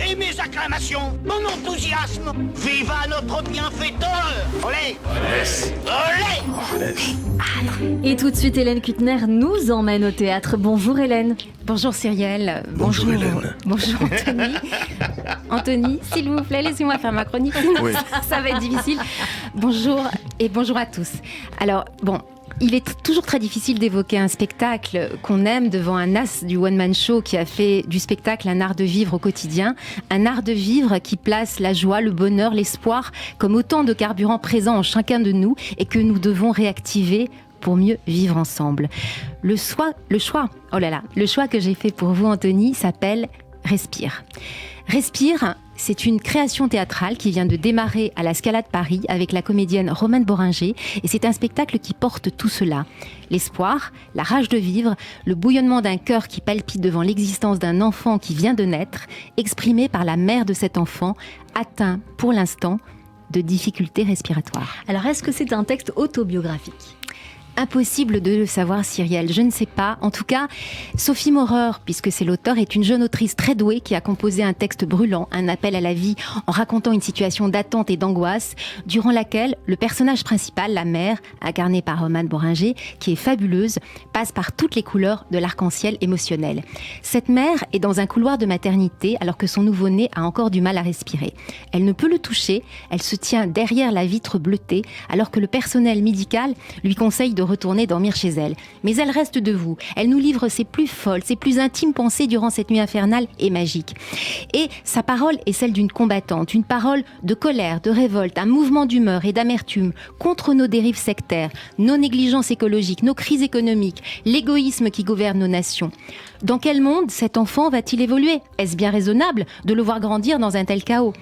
Et mes acclamations, mon enthousiasme, viva notre bienfaiteur. Olé. Olé. Et tout de suite, Hélène Kuttner nous emmène au théâtre. Bonjour Hélène. Bonjour Cyrielle. Bonjour Hélène. Bonjour Anthony. Anthony, s'il vous plaît, laissez-moi faire ma chronique, sinon Oui. ça va être difficile. Bonjour et bonjour à tous. Alors, il est toujours très difficile d'évoquer un spectacle qu'on aime devant un as du one-man show qui a fait du spectacle un art de vivre au quotidien. Un art de vivre qui place la joie, le bonheur, l'espoir comme autant de carburants présents en chacun de nous et que nous devons réactiver pour mieux vivre ensemble. Le choix que j'ai fait pour vous, Anthony, s'appelle Respire. Respire, c'est une création théâtrale qui vient de démarrer à la Scala de Paris avec la comédienne Romane Boringer et c'est un spectacle qui porte tout cela. L'espoir, la rage de vivre, le bouillonnement d'un cœur qui palpite devant l'existence d'un enfant qui vient de naître, exprimé par la mère de cet enfant, atteint pour l'instant de difficultés respiratoires. Alors, est-ce que c'est un texte autobiographique ? Impossible de le savoir, Cyrielle, je ne sais pas. En tout cas, Sophie Maurer, puisque c'est l'auteur, est une jeune autrice très douée qui a composé un texte brûlant, un appel à la vie, en racontant une situation d'attente et d'angoisse, durant laquelle le personnage principal, la mère, incarnée par Romane Boringer, qui est fabuleuse, passe par toutes les couleurs de l'arc-en-ciel émotionnel. Cette mère est dans un couloir de maternité alors que son nouveau-né a encore du mal à respirer. Elle ne peut le toucher, elle se tient derrière la vitre bleutée alors que le personnel médical lui conseille de retourner dormir chez elle. Mais elle reste debout. Elle nous livre ses plus folles, ses plus intimes pensées durant cette nuit infernale et magique. Et sa parole est celle d'une combattante, une parole de colère, de révolte, un mouvement d'humeur et d'amertume contre nos dérives sectaires, nos négligences écologiques, nos crises économiques, l'égoïsme qui gouverne nos nations. Dans quel monde cet enfant va-t-il évoluer ? Est-ce bien raisonnable de le voir grandir dans un tel chaos ?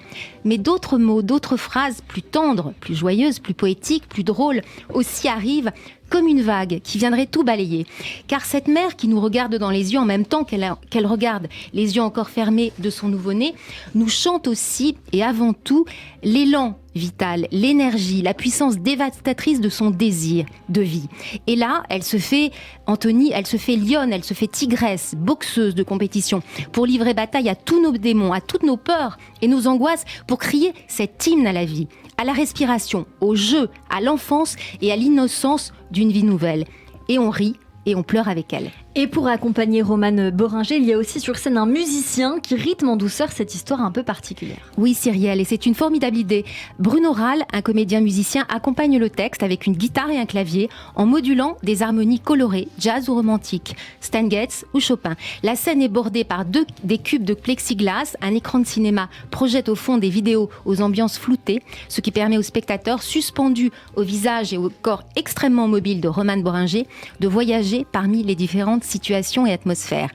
Mais d'autres mots, d'autres phrases plus tendres, plus joyeuses, plus poétiques, plus drôles aussi arrivent comme une vague qui viendrait tout balayer. Car cette mère qui nous regarde dans les yeux en même temps qu'elle regarde les yeux encore fermés de son nouveau-né, nous chante aussi et avant tout l'élan vital, l'énergie, la puissance dévastatrice de son désir de vie. Et là, elle se fait lionne, elle se fait tigresse, boxeuse de compétition, pour livrer bataille à tous nos démons, à toutes nos peurs et nos angoisses, pour crier cet hymne à la vie, à la respiration, au jeu, à l'enfance et à l'innocence d'une vie nouvelle. Et on rit et on pleure avec elle. Et pour accompagner Romane Boringer, il y a aussi sur scène un musicien qui rythme en douceur cette histoire un peu particulière. Oui, Cyrielle, et c'est une formidable idée. Bruno Rall, un comédien musicien, accompagne le texte avec une guitare et un clavier en modulant des harmonies colorées, jazz ou romantiques, Stan Getz ou Chopin. La scène est bordée par des cubes de plexiglas, un écran de cinéma projette au fond des vidéos aux ambiances floutées, ce qui permet aux spectateurs suspendus au visage et au corps extrêmement mobiles de Romane Boringer de voyager parmi les différentes situations et atmosphères.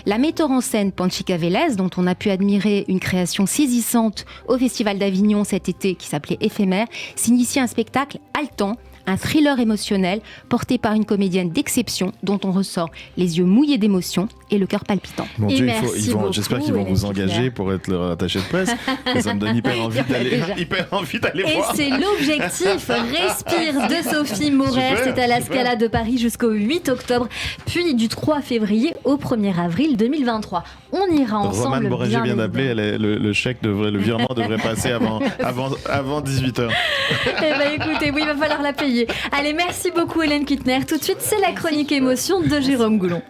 La metteur en scène Panchika Vélez, dont on a pu admirer une création saisissante au Festival d'Avignon cet été qui s'appelait Éphémère, s'initie un spectacle haletant, un thriller émotionnel porté par une comédienne d'exception dont on ressort les yeux mouillés d'émotion et le cœur palpitant. Mon Et Dieu, merci beaucoup, j'espère qu'ils vont Hélène vous engager Kuttner. pour être leur attaché de presse. Et ça me donne hyper envie d'aller Et voir. c'est l'objectif Respire de Sophie Maurer. Super, C'est à la super. Scala de Paris jusqu'au 8 octobre, puis du 3 février au 1er avril 2023. On ira ensemble. Romane Boringer bien vient d'appeler, évidemment. le virement devrait passer avant 18h. Eh ben écoutez, oui, il va falloir la payer. Allez, merci beaucoup Hélène Kuttner. Tout de suite, c'est la chronique émotion de Jérôme Goulon.